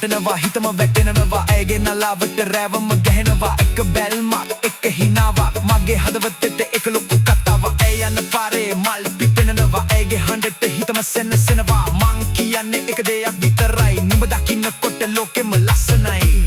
නටනවා හිතම වැටෙනවා ඇගේ නලාවට රැවම ගැහෙනවා එක බැල්මක් එක හිනාවක් මගේ හදවතට එක ලොකු කතාවක් ඇය යන පාරේ මල් පිපෙනවා ඇගේ හඬට හිතම සැනසෙනවා මං කියන්නේ එක දෙයක් විතරයි නුඹ දකින්නකොට ලෝකෙම ලස්සනයි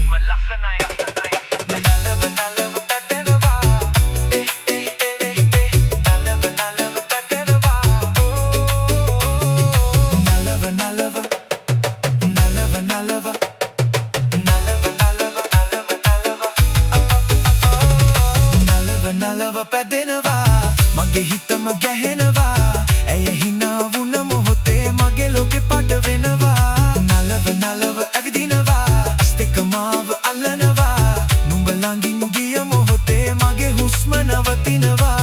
මගේ හිතම ගැහෙනවා ඇය හිනා වුණ මොහොතේ මගේ ලෝකෙ පට වෙනවා නලව නලව ඇවිදිනවා ඇස් දෙක මාව අල්ලනවා නුඹ ළඟින් ගිය මොහොතේ මගේ හුස්ම නවතිනවා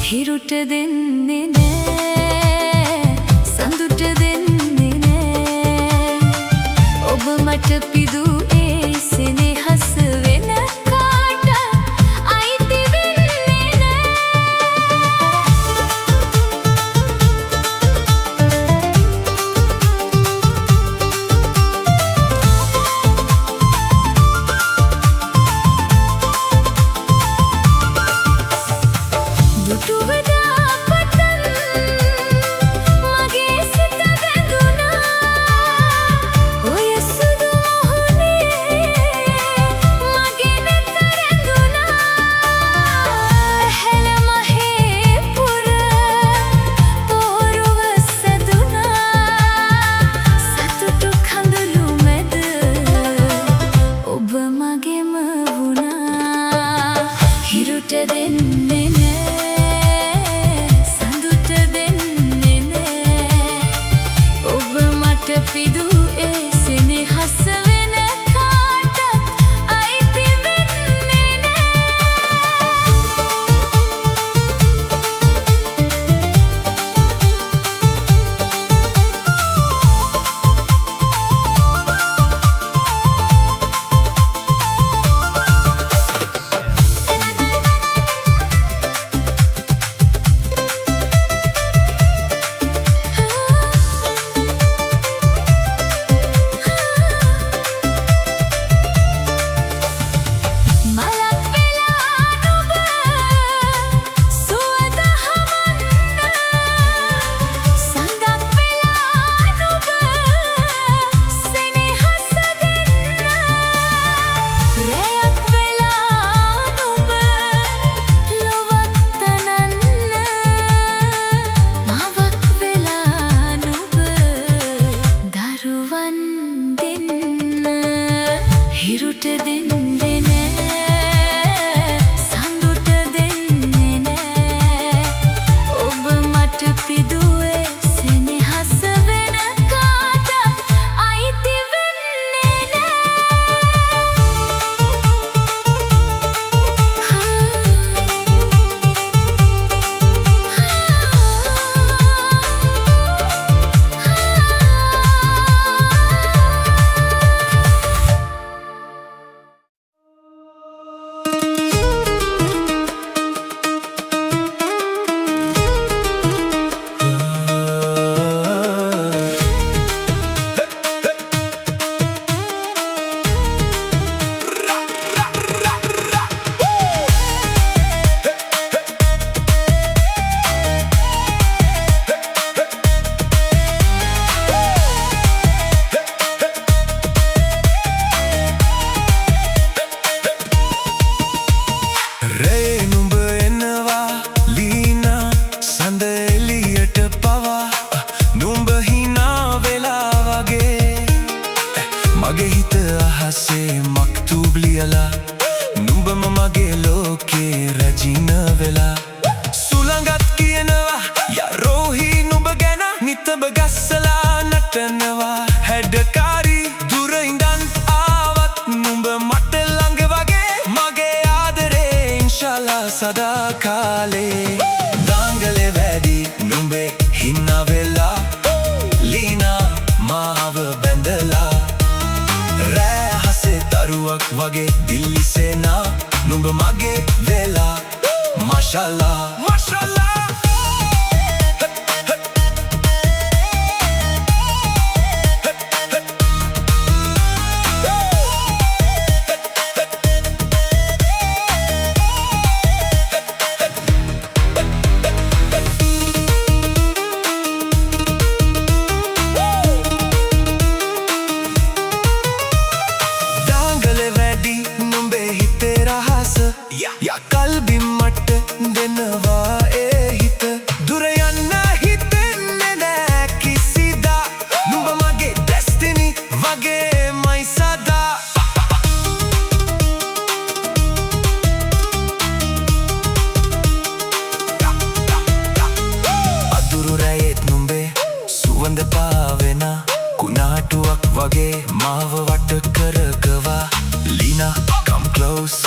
හිරුට දෙන්නේ නෑ සඳුට දෙන්නේ නෑ ඔබ මට පිදූ ඒ සෙනෙහස වෙන කාට අයිති වෙන්නේ නෑ හිරුට දෙන්නේ නෑ සඳුට දෙන්නේ නෑ ඔබ මට පිදූ ඒ සෙනෙහස වෙන කාට අයිති වෙන්නේ හිරුට දෙන්නේ නෑ සඳුට දෙන්නේ නෑ ඔබ මට පිදූ ඒ සෙනෙහස වෙන කාට අයිති වෙන්නේ මගේ හිත අහසේ මක්තුබ් ලියලා නුඹම මගේ ලෝකේ රැජිනා සදා කාලේ දාංගලේ වැඩි නුඹේ හිනා වෙලා ලීනා මාව බැඳලා රෑ හසේ දරුවක් වගේ දිල්ලි සේනා නුඹ මගේ වෙලා මාෂාල්ලා මාෂාල්ලා या कल्बी मट दिनवा ए हित दुर यन्न हितेन्ने नෑ කිසිදා නුඹ මගේ destiny වගේ මයි සදා අදුරු රැයෙත් නුඹේ සුවඳ පාවෙන කුණාටුවක් වගේ මාව වට කරකවා ලීනා come close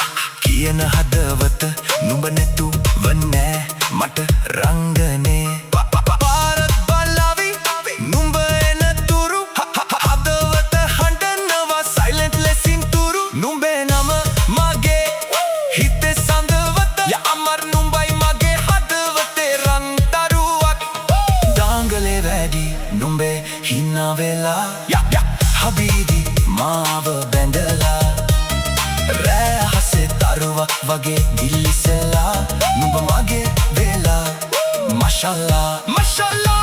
කියන හදවත නුඹ නැතුව නෑ මට රංගනේ පාරත් බලාවි නුඹ එනතුරු හදවත හඬනවා silent ලෙසින් තුරු නුඹේ නම මගේ හිතේ සඳවත ය අමර නුඹයි මගේ හදවතේ රන්තරුවක් දාංගලේ වැඩි නුඹේ හිනා වෙලා හබීබි මාව බැඳලා රෑ හසේ දරුවක් වගේ දිල්ලිසලා නුඹ මගේ වෙලා මාෂාල්ලා මාෂාල්ලා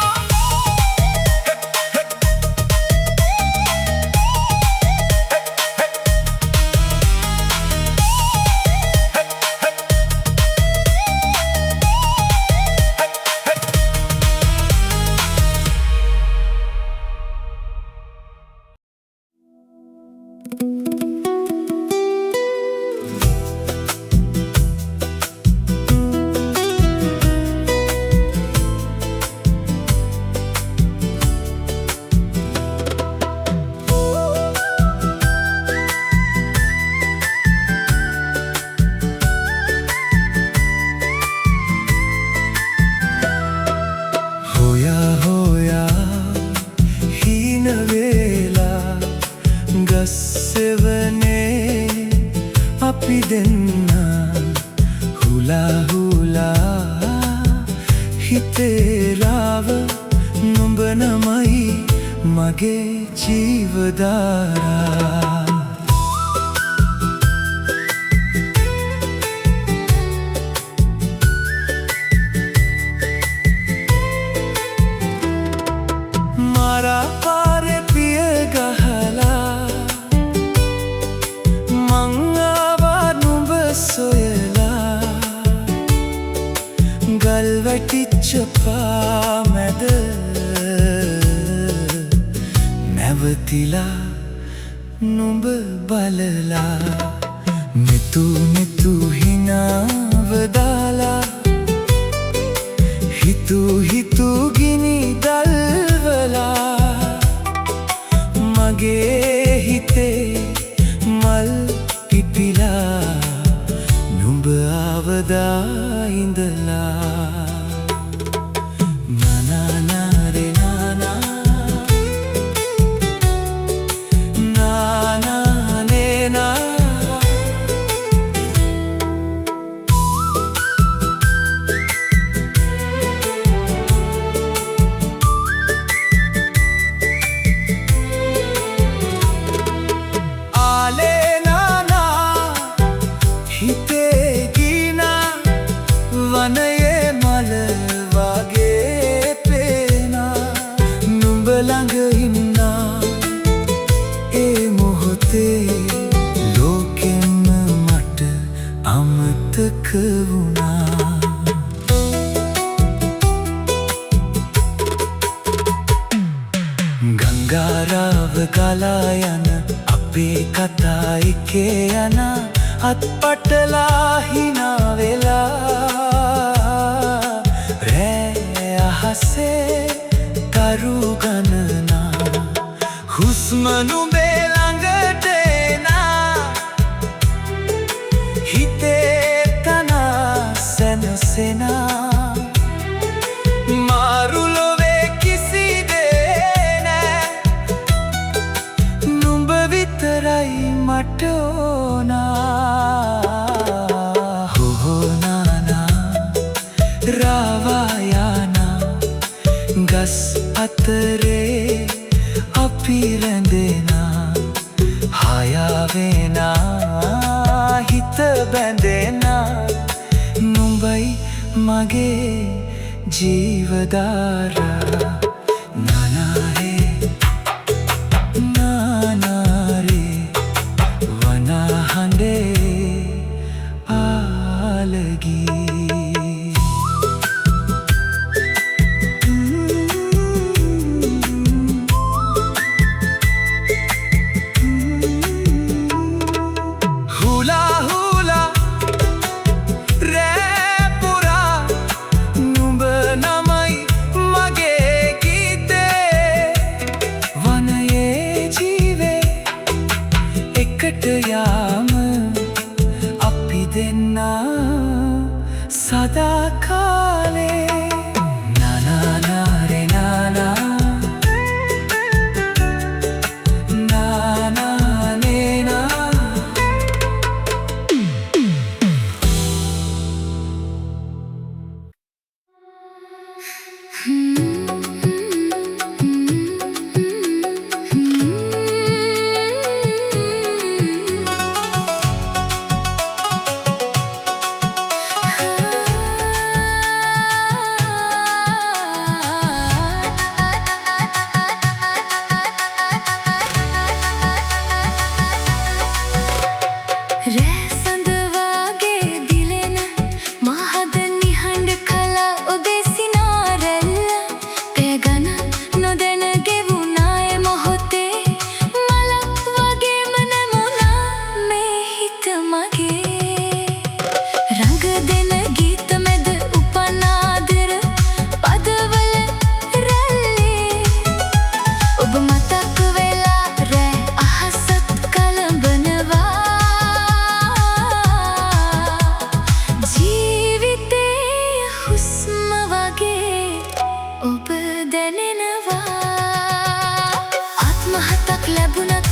අපි දෙන්න හුලා හුලා හිතේ රාව නුඹ නමයි මගේ ජීවදාරා මාරා පාරේ පිය ගහලා සොයලා ගල් වැටිච්ච පාමැද නැවතිලා නුඹ බලලා නිතු නිතු හිනාව දාලා හිතු හිතු ගිනි දල්වලා මගේ හිතේ මල් පිපිලා නුඹ ආවදා ඉඳලා නානා රේ නානා නානා නේ නා ආලේ නානා හිතේ වනයේ මල වගේ පේනා නුඹ ළඟ ඉන්නා ඒ මොහොතේ ලෝකෙම මට අමතක වුණා ගංගාරාව ගලා යන අපේ කතා එකේ යන අත්පටලා හිනා වෙලා රෑ අහසේ කරු ගණනා හුස්ම නුඹේ ළඟට එනා හිතේ තනා නුඹයි මගේ ජීවධාරා නානාරේ නානාරේ වනහඬේ ආලගී යාම අපි දෙන්නා සදා කාලේ නානාරේ නානා නානානේ නා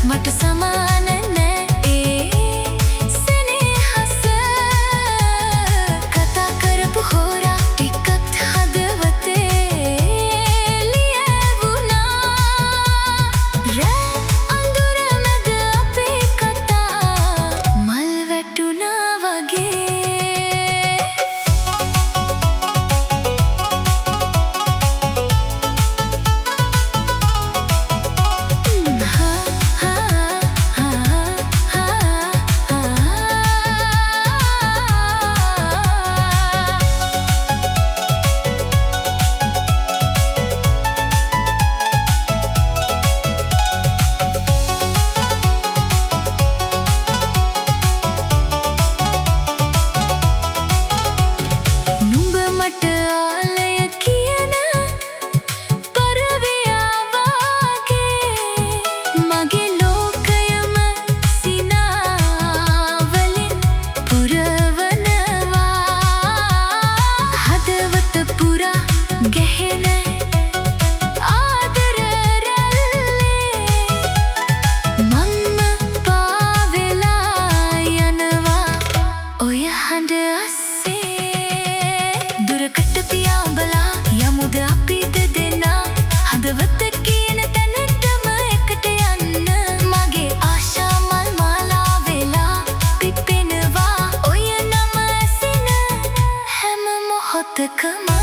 මට සමාන නෑ සෙනෙහස කතා කරපු හොරා ටිකත් හදවතේ ලියවුණා රෑ අඳුර මැද අපේ කතා මල් වැටුණා වගේ Come on.